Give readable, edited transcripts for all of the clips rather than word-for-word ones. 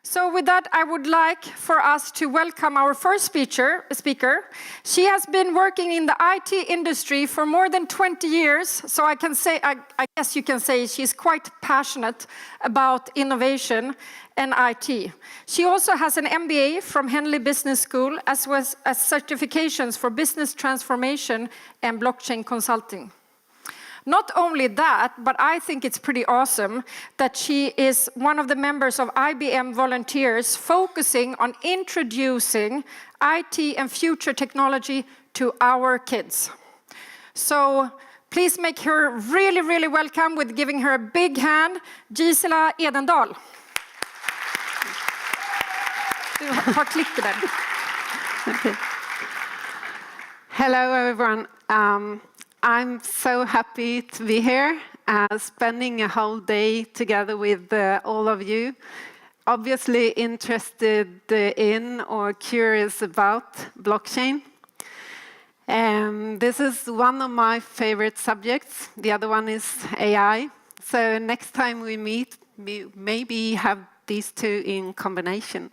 So with that, I would like for us to welcome our first speaker. She has been working in the IT industry for more than 20 years, so I guess you can say she's quite passionate about innovation and IT. She also has an MBA from Henley Business School, as well as certifications for business transformation and blockchain consulting. Not only that, but I think it's pretty awesome that she is one of the members of IBM volunteers focusing on introducing IT and future technology to our kids. So please make her really, really welcome with giving her a big hand, Gisela Edendahl. Du har klipp den. Okay. Hello, everyone. I'm so happy to be here, spending a whole day together with all of you, obviously interested in or curious about blockchain. This is one of my favorite subjects. The other one is AI. So next time we meet, we maybe have these two in combination.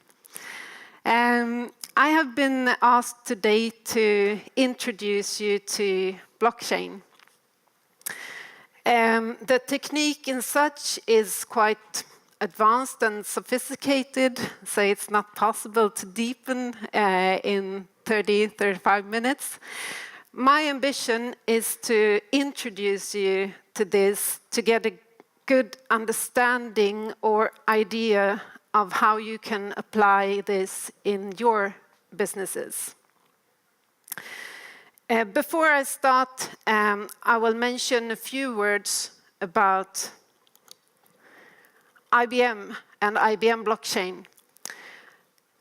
I have been asked today to introduce you to blockchain. The technique in such is quite advanced and sophisticated, so it's not possible to deepen in 35 minutes. My ambition is to introduce you to this to get a good understanding or idea of how you can apply this in your businesses. Before I start, I will mention a few words about IBM and IBM blockchain.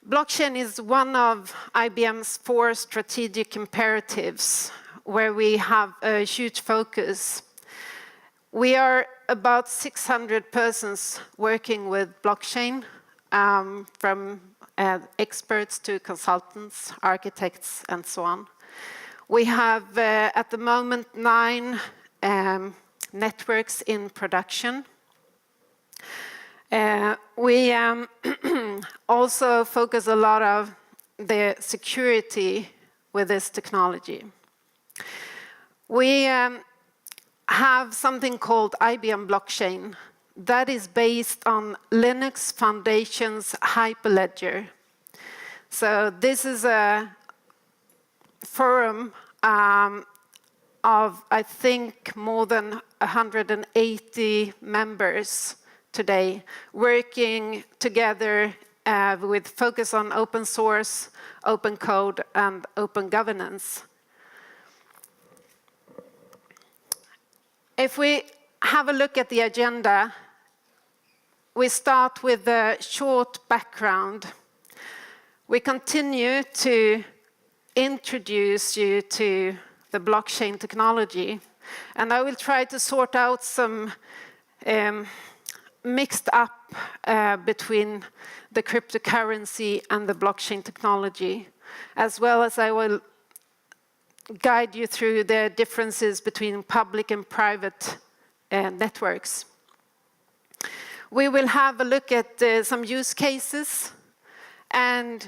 Blockchain is one of IBM's 4 strategic imperatives, where we have a huge focus. We are about 600 persons working with blockchain, from experts to consultants, architects, and so on. We have, at the moment, 9 networks in production. We also focus a lot of the security with this technology. We have something called IBM blockchain that is based on Linux Foundation's Hyperledger. So this is a forum of, I think, more than 180 members today, working together with focus on open source, open code, and open governance. If we have a look at the agenda, we start with a short background. We continue to introduce you to the blockchain technology, and I will try to sort out some mixed up between the cryptocurrency and the blockchain technology, as well as I will guide you through the differences between public and private networks. We will have a look at some use cases, and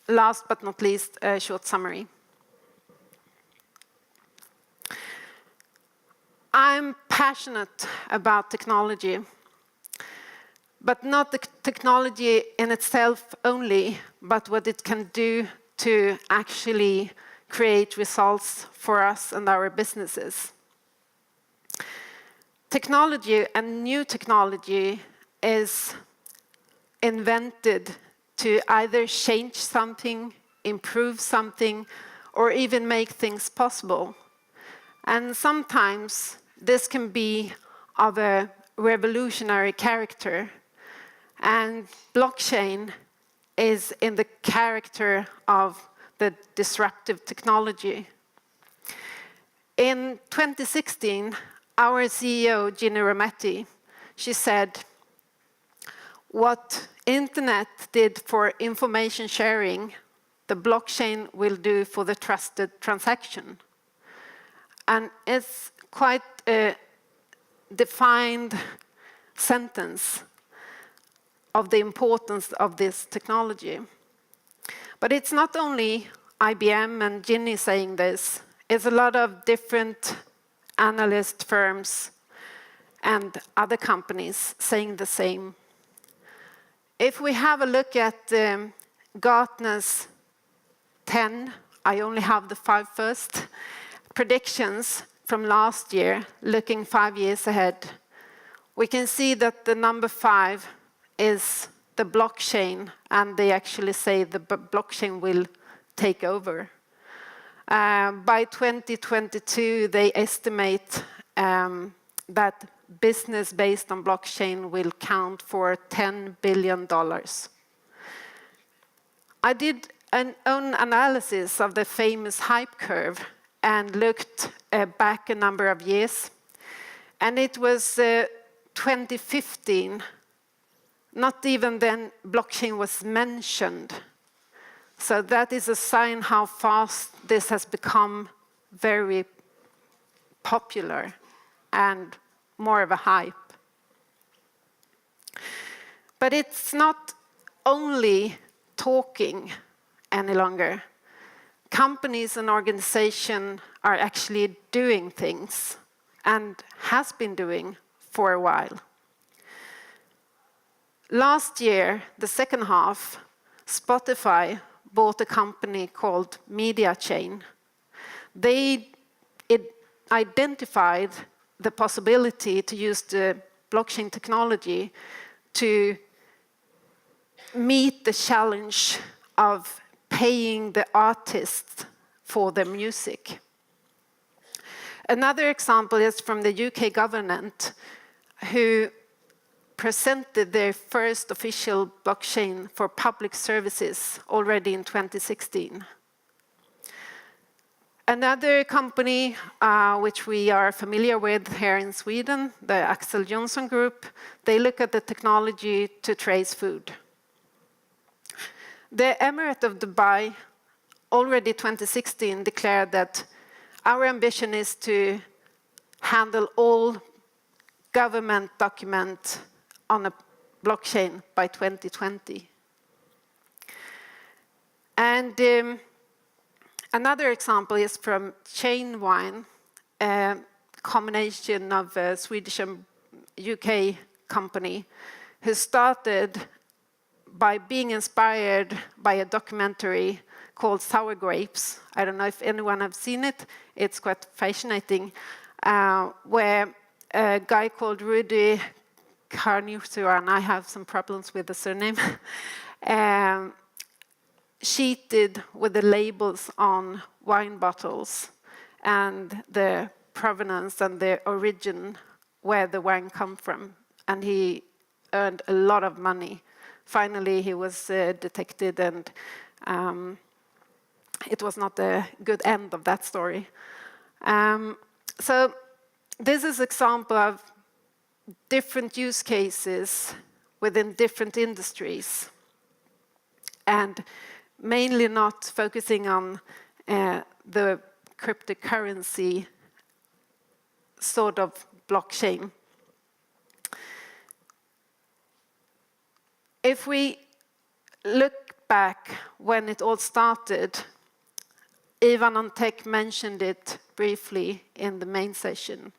last but not least, a short summary. I'm passionate about technology, but not the technology in itself only, but what it can do to actually create results for us and our businesses. Technology and new technology is invented to either change something, improve something, or even make things possible. And sometimes this can be of a revolutionary character. And blockchain is in the character of the disruptive technology. In 2016, our CEO, Ginny Rometty, she said, what internet did for information sharing, the blockchain will do for the trusted transaction. And it's quite a defined sentence. of the importance of this technology. But it's not only IBM and Ginny saying this, it's a lot of different analyst firms and other companies saying the same. If we have a look at Gartner's 10, I only have the 5 first, predictions from last year, looking 5 years ahead, we can see that the number 5 is the blockchain, and they actually say the blockchain will take over. By 2022, they estimate that business based on blockchain will count for $10 billion. I did an own analysis of the famous hype curve and looked back a number of years. And it was 2015, not even then blockchain was mentioned. So that is a sign how fast this has become very popular and more of a hype. But it's not only talking any longer. Companies and organizations are actually doing things and has been doing for a while. Last year, the second half, Spotify bought a company called MediaChain. They identified the possibility to use the blockchain technology to meet the challenge of paying the artists for their music. Another example is from the UK government, who presented their first official blockchain for public services already in 2016. Another company which we are familiar with here in Sweden, the Axel Johnson Group, they look at the technology to trace food. The Emirate of Dubai already 2016 declared that our ambition is to handle all government documents on a blockchain by 2020. And another example is from Chain Wine, a combination of a Swedish and UK company, who started by being inspired by a documentary called Sour Grapes. I don't know if anyone has seen it. It's quite fascinating, where a guy called Rudy Carnuthua, and I have some problems with the surname, cheated with the labels on wine bottles and the provenance and the origin where the wine come from. And he earned a lot of money. Finally, he was detected, and it was not a good end of that story. So this is an example of different use cases within different industries, and mainly not focusing on the cryptocurrency sort of blockchain. If we look back when it all started, Ivan on Tech mentioned it briefly in the main session.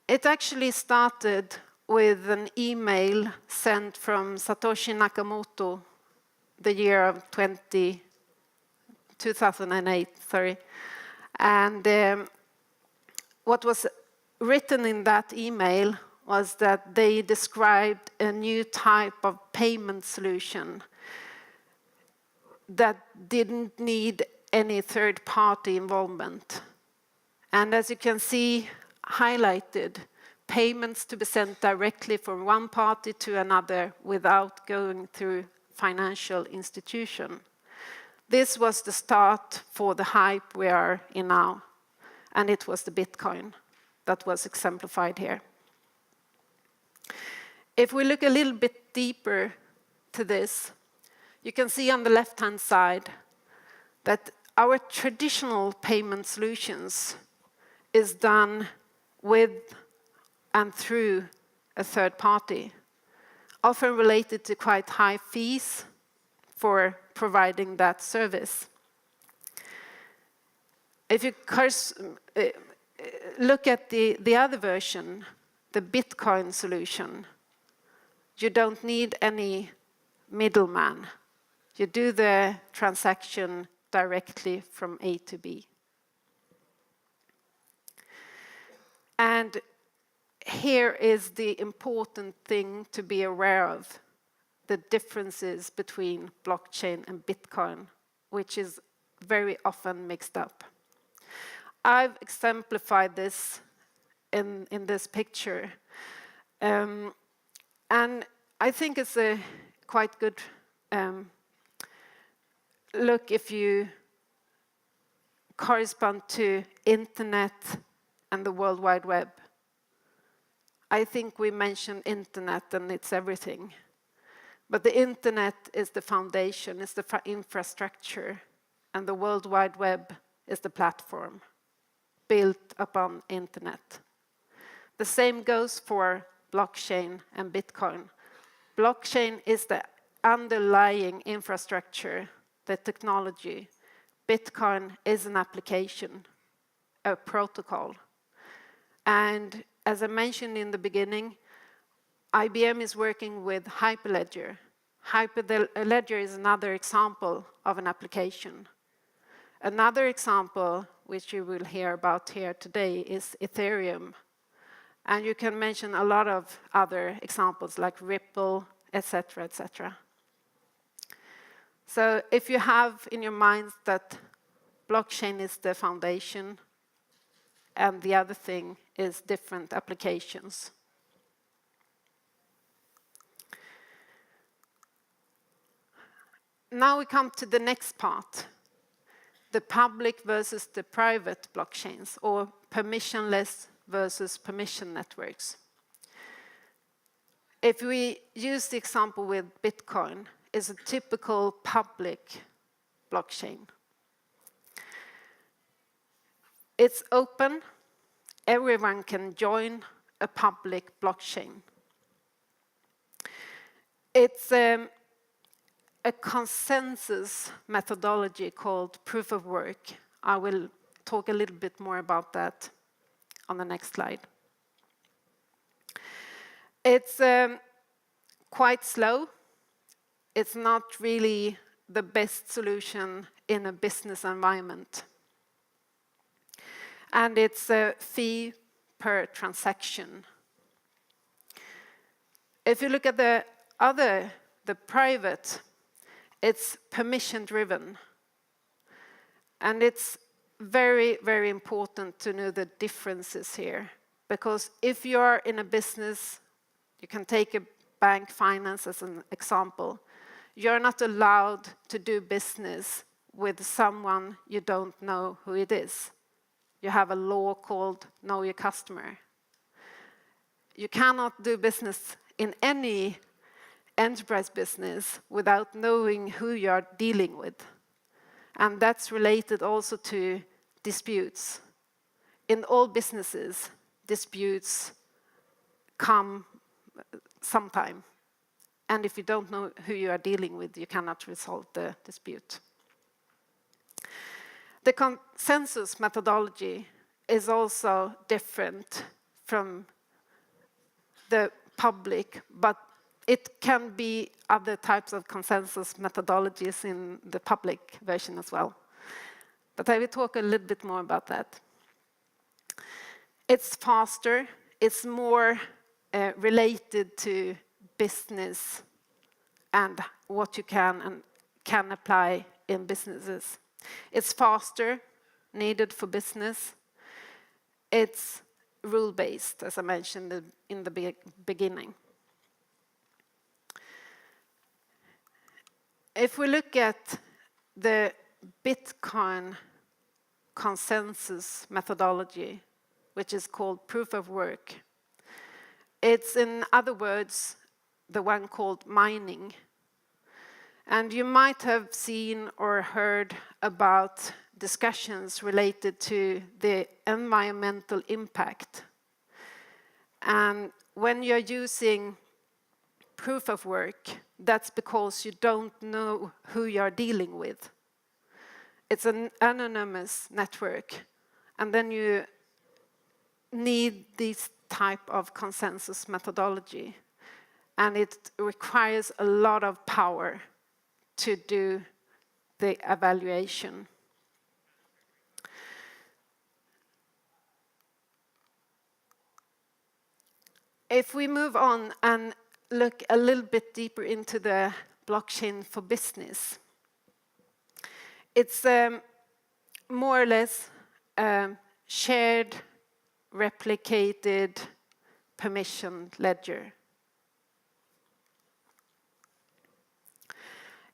It actually started with an email sent from Satoshi Nakamoto the year of 2008, sorry. And what was written in that email was that they described a new type of payment solution that didn't need any third-party involvement. And as you can see highlighted, payments to be sent directly from one party to another without going through financial institution. This was the start for the hype we are in now, and it was the Bitcoin that was exemplified here. If we look a little bit deeper to this, you can see on the left-hand side that our traditional payment solutions is done with and through a third party. often related to quite high fees for providing that service. If you look at the other version, the Bitcoin solution, you don't need any middleman. You do the transaction directly from A to B. And here is the important thing to be aware of, the differences between blockchain and Bitcoin, which is very often mixed up. I've exemplified this in this picture. And I think it's a quite good look if you correspond to internet and the World Wide Web. I think we mentioned internet and it's everything. But the internet is the foundation, is the infrastructure, and the World Wide Web is the platform built upon internet. The same goes for blockchain and Bitcoin. Blockchain is the underlying infrastructure, the technology. Bitcoin is an application, a protocol. And as I mentioned in the beginning, IBM is working with Hyperledger. Hyperledger is another example of an application. Another example, which you will hear about here today, is Ethereum. And you can mention a lot of other examples like Ripple, etc., etc. So if you have in your minds that blockchain is the foundation and the other thing is different applications. Now we come to the next part, the public versus the private blockchains, or permissionless versus permission networks. If we use the example with Bitcoin, it's a typical public blockchain. It's open, everyone can join a public blockchain. It's a consensus methodology called proof of work. I will talk a little bit more about that on the next slide. It's quite slow. It's not really the best solution in a business environment. And it's a fee per transaction. If you look at the private, it's permission-driven. And it's very, very important to know the differences here. Because if you're in a business, you can take a bank finance as an example, you're not allowed to do business with someone you don't know who it is. You have a law called Know Your Customer. You cannot do business in any enterprise business without knowing who you are dealing with. And that's related also to disputes. In all businesses, disputes come sometime. And if you don't know who you are dealing with, you cannot resolve the dispute. The consensus methodology is also different from the public, but it can be other types of consensus methodologies in the public version as well. But I will talk a little bit more about that. It's faster, it's more related to business and what you can apply in businesses. It's faster, needed for business. It's rule-based, as I mentioned in the beginning. If we look at the Bitcoin consensus methodology, which is called proof of work, it's, in other words, the one called mining. And you might have seen or heard about discussions related to the environmental impact. And when you're using proof of work, that's because you don't know who you're dealing with. It's an anonymous network, and then you need this type of consensus methodology, and it requires a lot of power to do the evaluation. If we move on and look a little bit deeper into the blockchain for business, it's more or less shared, replicated, permissioned ledger.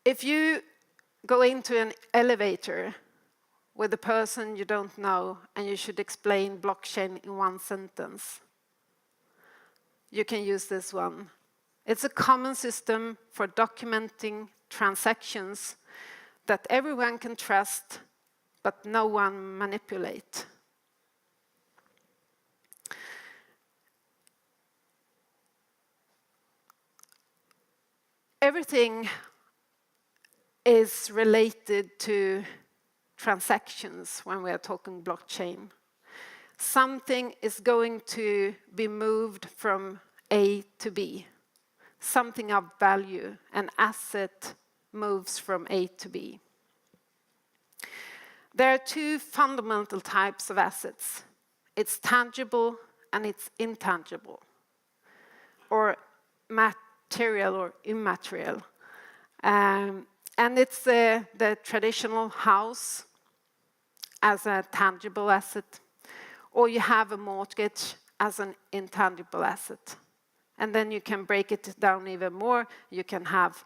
If you go into an elevator with a person you don't know and you should explain blockchain in one sentence, you can use this one. It's a common system for documenting transactions that everyone can trust, but no one manipulate. Everything is related to transactions when we are talking blockchain. Something is going to be moved from A to B. Something of value, an asset, moves from A to B. There are two fundamental types of assets. It's tangible and it's intangible, or material or immaterial. And it's the traditional house as a tangible asset, or you have a mortgage as an intangible asset. And then you can break it down even more. You can have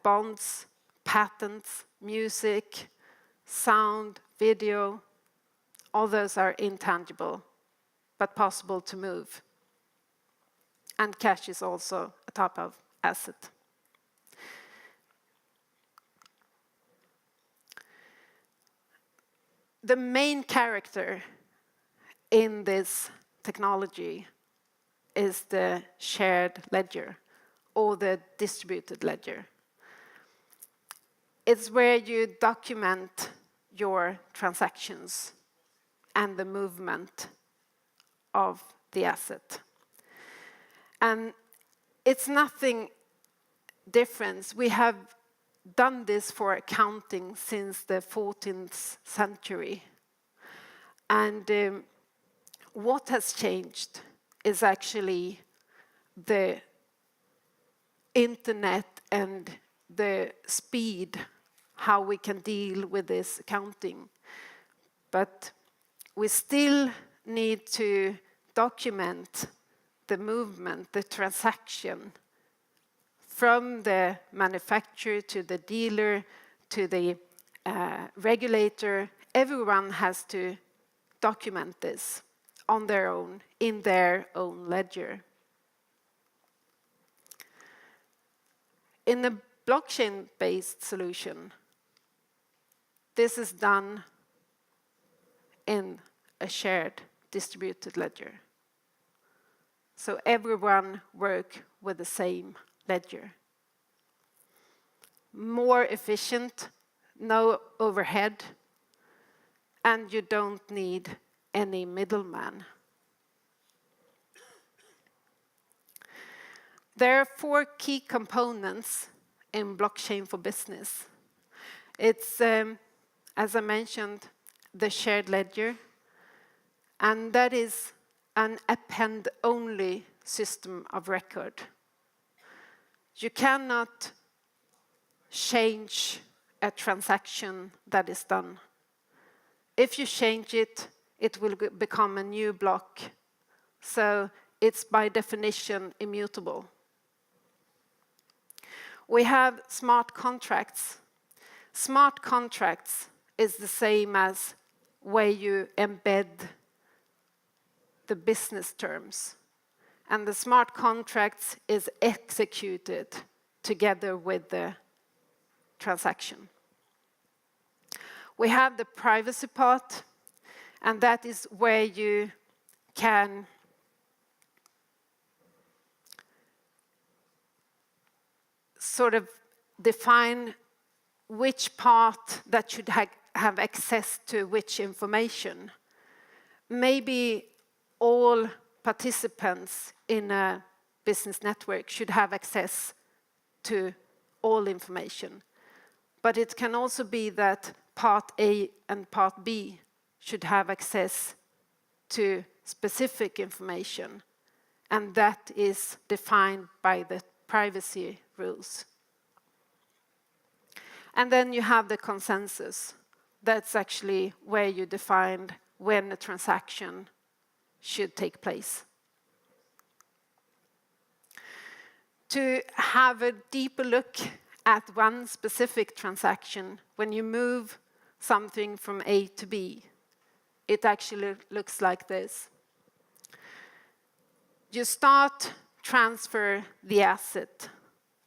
bonds, patents, music, sound, video. All those are intangible, but possible to move. And cash is also a type of asset. The main character in this technology is the shared ledger or the distributed ledger. It's where you document your transactions and the movement of the asset. And it's nothing different. We have done this for accounting since the 14th century. And what has changed is actually the internet and the speed, how we can deal with this accounting. But we still need to document the movement, the transaction, from the manufacturer to the dealer to the regulator. Everyone has to document this on their own, in their own ledger. In a blockchain-based solution, this is done in a shared distributed ledger. So everyone works with the same ledger. More efficient, no overhead, and you don't need any middleman. There are 4 key components in blockchain for business. It's, as I mentioned, the shared ledger, and that is an append-only system of record. You cannot change a transaction that is done. If you change it, it will become a new block. So it's by definition immutable. We have smart contracts. Smart contracts is the same as where you embed the business terms. And the smart contracts is executed together with the transaction. We have the privacy part, and that is where you can sort of define which part that should have access to which information. Maybe all participants in a business network should have access to all information. But it can also be that part A and part B should have access to specific information, and that is defined by the privacy rules. And then you have the consensus. That's actually where you define when a transaction should take place. To have a deeper look at one specific transaction, when you move something from A to B, it actually looks like this. You start transfer the asset,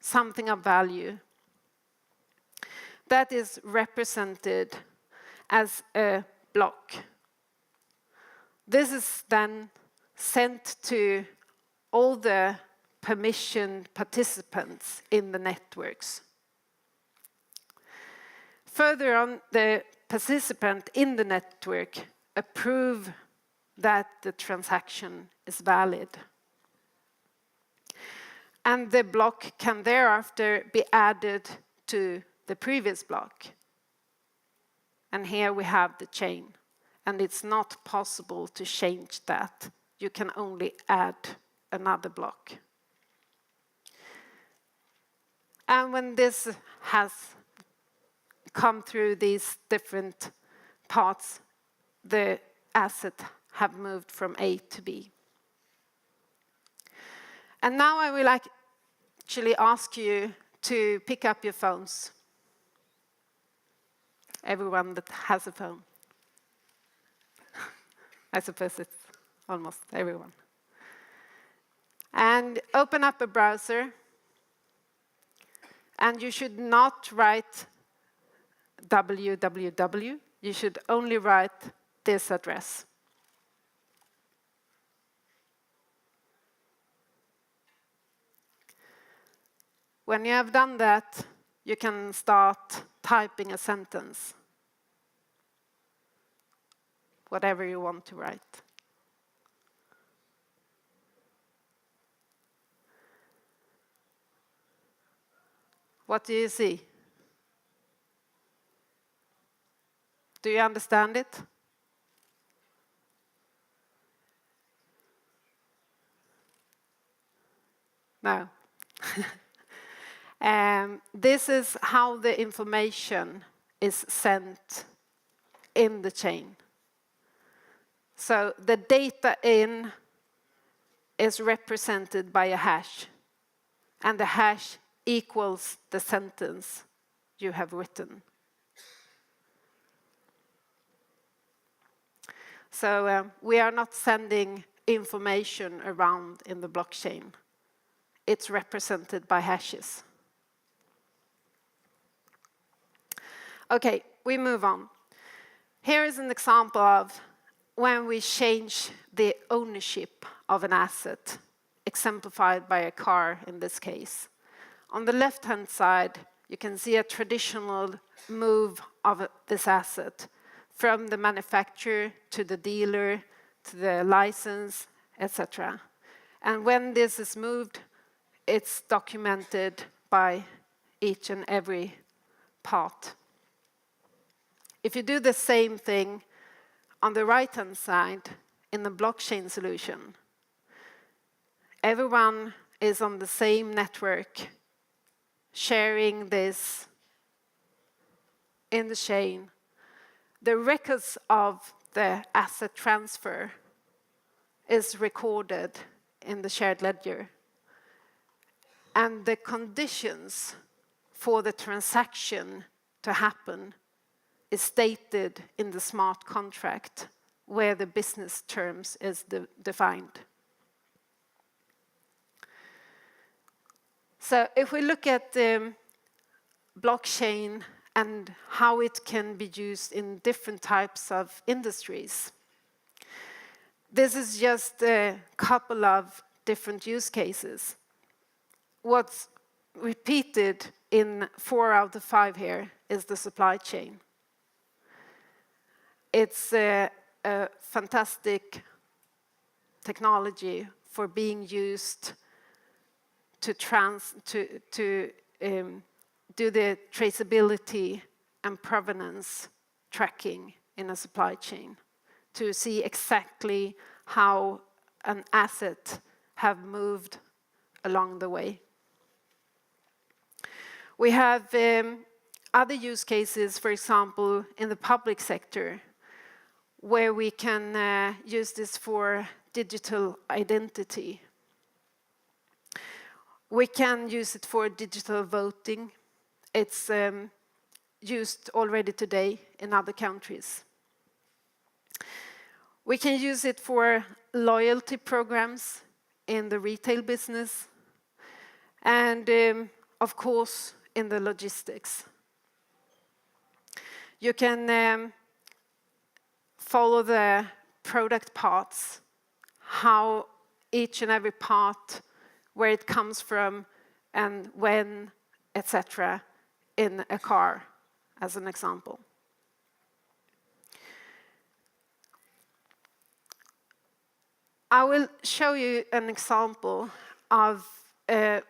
something of value. That is represented as a block. This is then sent to all the permissioned participants in the networks. Further on, the participant in the network approve that the transaction is valid. And the block can thereafter be added to the previous block. And here we have the chain. And it's not possible to change that. You can only add another block. And when this has come through these different parts, the asset have moved from A to B. And now I will actually ask you to pick up your phones. Everyone that has a phone. I suppose it's almost everyone. And open up a browser. And you should not write www. You should only write this address. When you have done that, you can start typing a sentence. Whatever you want to write. What do you see? Do you understand it? No. This is how the information is sent in the chain. So the data in is represented by a hash, and the hash equals the sentence you have written. So we are not sending information around in the blockchain. It's represented by hashes. Okay, we move on. Here is an example of when we change the ownership of an asset, exemplified by a car in this case. On the left-hand side, you can see a traditional move of this asset from the manufacturer to the dealer, to the license, etc. And when this is moved, it's documented by each and every part. If you do the same thing on the right-hand side in the blockchain solution, everyone is on the same network, sharing this in the chain. The records of the asset transfer is recorded in the shared ledger. And the conditions for the transaction to happen is stated in the smart contract where the business terms is defined. So if we look at the blockchain and how it can be used in different types of industries, this is just a couple of different use cases. What's repeated in 4 out of 5 here is the supply chain. It's a fantastic technology for being used to do the traceability and provenance tracking in a supply chain, to see exactly how an asset have moved along the way. We have other use cases, for example, in the public sector, where we can use this for digital identity. We can use it for digital voting. It's used already today in other countries. We can use it for loyalty programs in the retail business, and of course in the logistics. You can follow the product parts, how each and every part, where it comes from and when, etc., in a car, as an example. I will show you an example of a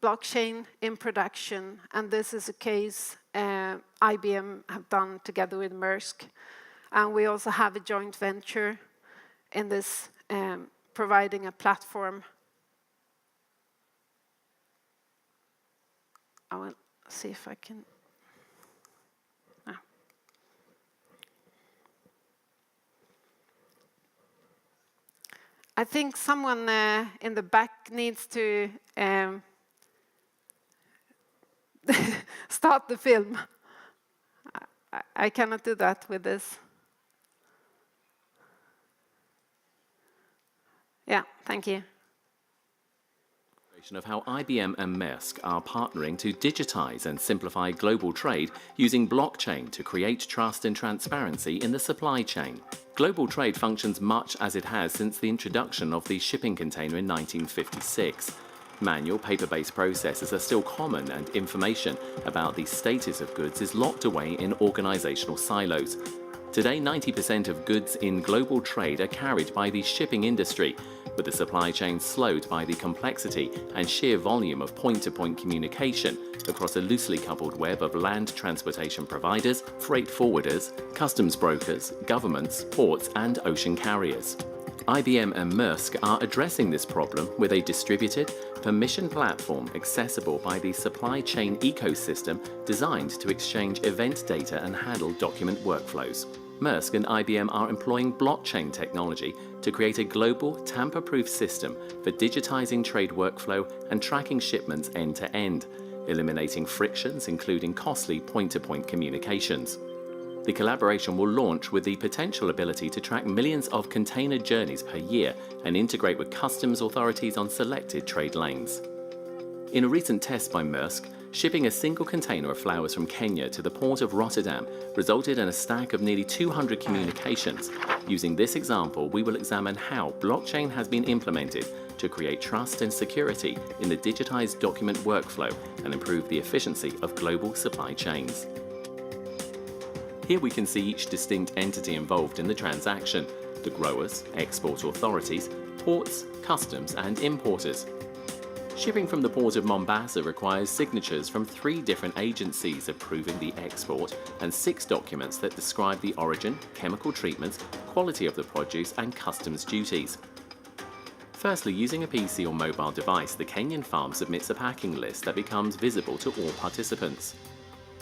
blockchain in production, and this is a case IBM have done together with Maersk, and we also have a joint venture in this, providing a platform. I will see if I can. I think someone in the back needs to start the film. I cannot do that with this. Yeah, thank you. Of how IBM and Maersk are partnering to digitize and simplify global trade using blockchain to create trust and transparency in the supply chain. Global trade functions much as it has since the introduction of the shipping container in 1956. Manual, paper-based processes are still common, and information about the status of goods is locked away in organizational silos. Today, 90% of goods in global trade are carried by the shipping industry, with the supply chain slowed by the complexity and sheer volume of point-to-point communication across a loosely coupled web of land transportation providers, freight forwarders, customs brokers, governments, ports, and ocean carriers. IBM and Maersk are addressing this problem with a distributed, permission platform accessible by the supply chain ecosystem designed to exchange event data and handle document workflows. Maersk and IBM are employing blockchain technology to create a global, tamper-proof system for digitizing trade workflow and tracking shipments end-to-end, eliminating frictions including costly point-to-point communications. The collaboration will launch with the potential ability to track millions of container journeys per year and integrate with customs authorities on selected trade lanes. In a recent test by Maersk, shipping a single container of flowers from Kenya to the port of Rotterdam resulted in a stack of nearly 200 communications. Using this example, we will examine how blockchain has been implemented to create trust and security in the digitized document workflow and improve the efficiency of global supply chains. Here we can see each distinct entity involved in the transaction: the growers, export authorities, ports, customs, and importers. Shipping from the port of Mombasa requires signatures from 3 different agencies approving the export and 6 documents that describe the origin, chemical treatments, quality of the produce, and customs duties. Firstly, using a PC or mobile device, the Kenyan farm submits a packing list that becomes visible to all participants.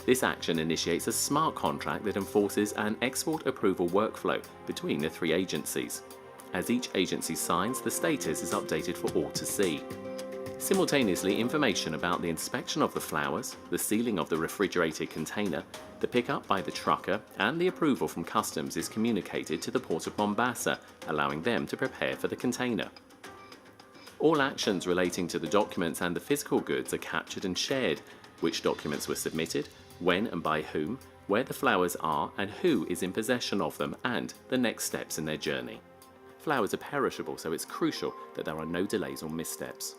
This action initiates a smart contract that enforces an export approval workflow between the 3 agencies. As each agency signs, the status is updated for all to see. Simultaneously, information about the inspection of the flowers, the sealing of the refrigerated container, the pickup by the trucker, and the approval from customs is communicated to the port of Mombasa, allowing them to prepare for the container. All actions relating to the documents and the physical goods are captured and shared: which documents were submitted, when and by whom, where the flowers are and who is in possession of them, and the next steps in their journey. Flowers are perishable, so it's crucial that there are no delays or missteps.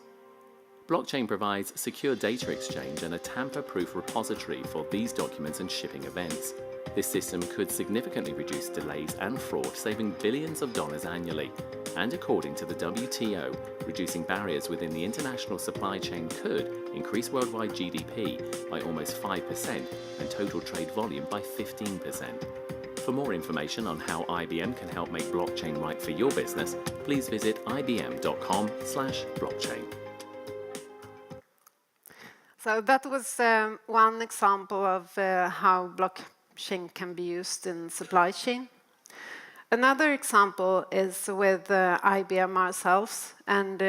Blockchain provides secure data exchange and a tamper-proof repository for these documents and shipping events. This system could significantly reduce delays and fraud, saving billions of dollars annually. And according to the WTO, reducing barriers within the international supply chain could increase worldwide GDP by almost 5% and total trade volume by 15%. For more information on how IBM can help make blockchain right for your business, please visit ibm.com/blockchain. So that was one example of how blockchain can be used in supply chain. Another example is with IBM ourselves, and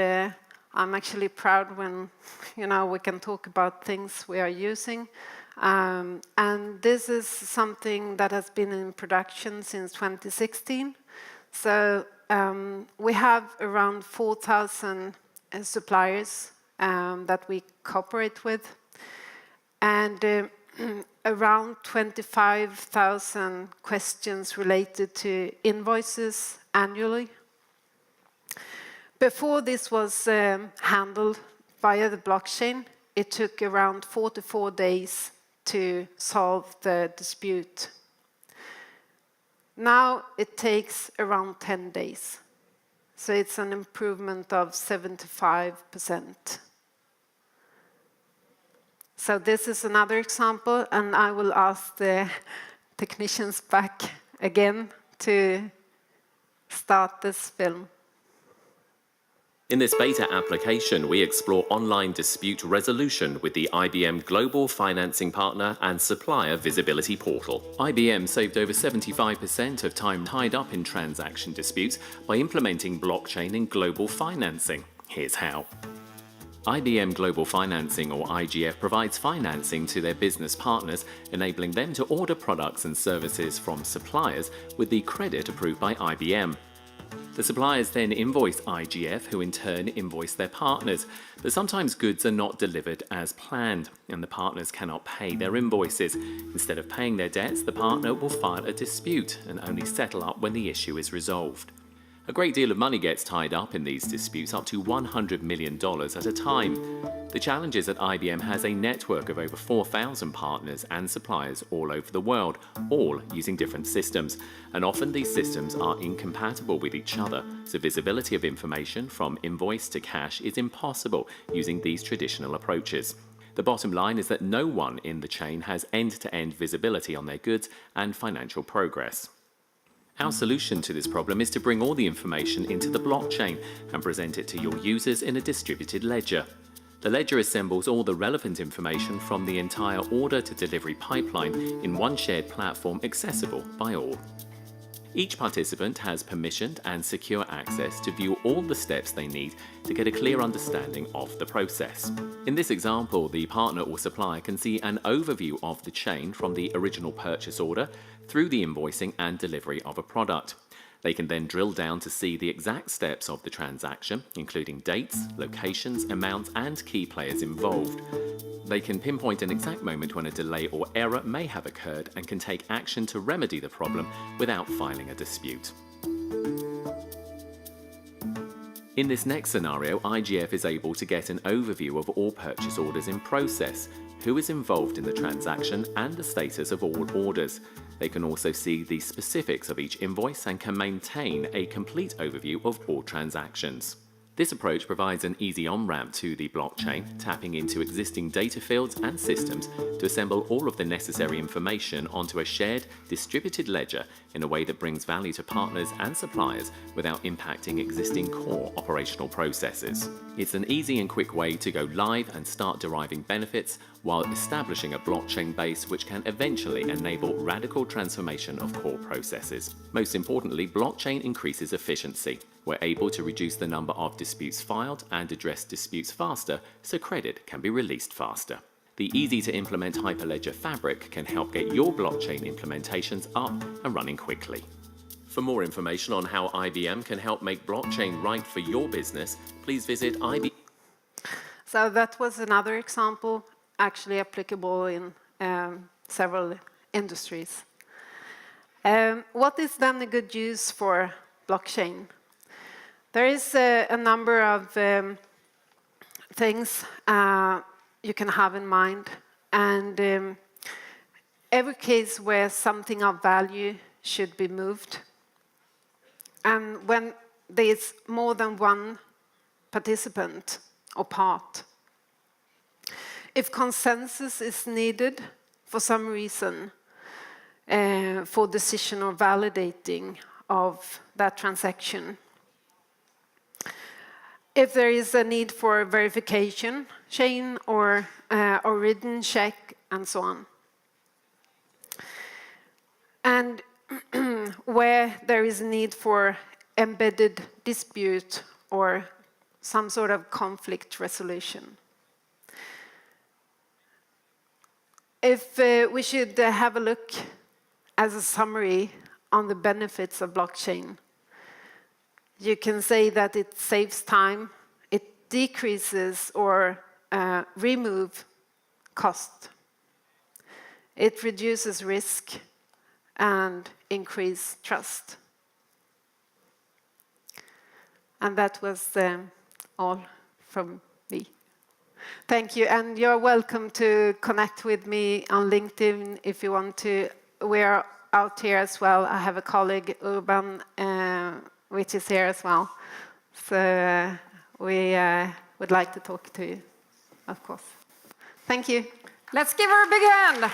I'm actually proud when we can talk about things we are using. And this is something that has been in production since 2016. So we have around 4,000 suppliers that we cooperate with, and around 25,000 questions related to invoices annually. Before this was handled via the blockchain, it took around 44 days to solve the dispute. Now it takes around 10 days. So it's an improvement of 75%. So this is another example, and I will ask the technicians back again to start this film. In this beta application, we explore online dispute resolution with the IBM Global Financing Partner and Supplier Visibility Portal. IBM saved over 75% of time tied up in transaction disputes by implementing blockchain in global financing. Here's how. IBM Global Financing, or IGF, provides financing to their business partners, enabling them to order products and services from suppliers with the credit approved by IBM. The suppliers then invoice IGF, who in turn invoice their partners. But sometimes goods are not delivered as planned, and the partners cannot pay their invoices. Instead of paying their debts, the partner will file a dispute and only settle up when the issue is resolved. A great deal of money gets tied up in these disputes, up to $100 million at a time. The challenge is that IBM has a network of over 4,000 partners and suppliers all over the world, all using different systems. And often these systems are incompatible with each other, so visibility of information from invoice to cash is impossible using these traditional approaches. The bottom line is that no one in the chain has end-to-end visibility on their goods and financial progress. Our solution to this problem is to bring all the information into the blockchain and present it to your users in a distributed ledger. The ledger assembles all the relevant information from the entire order to delivery pipeline in one shared platform accessible by all. Each participant has permissioned and secure access to view all the steps they need to get a clear understanding of the process. In this example, the partner or supplier can see an overview of the chain from the original purchase order through the invoicing and delivery of a product. They can then drill down to see the exact steps of the transaction, including dates, locations, amounts, and key players involved. They can pinpoint an exact moment when a delay or error may have occurred and can take action to remedy the problem without filing a dispute. In this next scenario, IGF is able to get an overview of all purchase orders in process, who is involved in the transaction, and the status of all orders. They can also see the specifics of each invoice and can maintain a complete overview of all transactions. This approach provides an easy on-ramp to the blockchain, tapping into existing data fields and systems to assemble all of the necessary information onto a shared, distributed ledger in a way that brings value to partners and suppliers without impacting existing core operational processes. It's an easy and quick way to go live and start deriving benefits while establishing a blockchain base which can eventually enable radical transformation of core processes. Most importantly, blockchain increases efficiency. We're able to reduce the number of disputes filed and address disputes faster, so credit can be released faster. The easy-to-implement Hyperledger Fabric can help get your blockchain implementations up and running quickly. For more information on how IBM can help make blockchain right for your business, please visit IBM. So that was another example, actually applicable in several industries. What is then a good use for blockchain? There is a number of things you can have in mind. And every case where something of value should be moved. And when there's more than one participant or part. If consensus is needed for some reason for decision or validating of that transaction. If there is a need for a verification chain or written check and so on. And where there is a need for embedded dispute or some sort of conflict resolution. If we should have a look as a summary on the benefits of blockchain, you can say that it saves time, it decreases or remove cost, it reduces risk and increase trust. And that was all from me. Thank you, and you're welcome to connect with me on LinkedIn if you want to. We're out here as well. I have a colleague, Urban, which is here as well. So we would like to talk to you, of course. Thank you. Let's give her a big hand.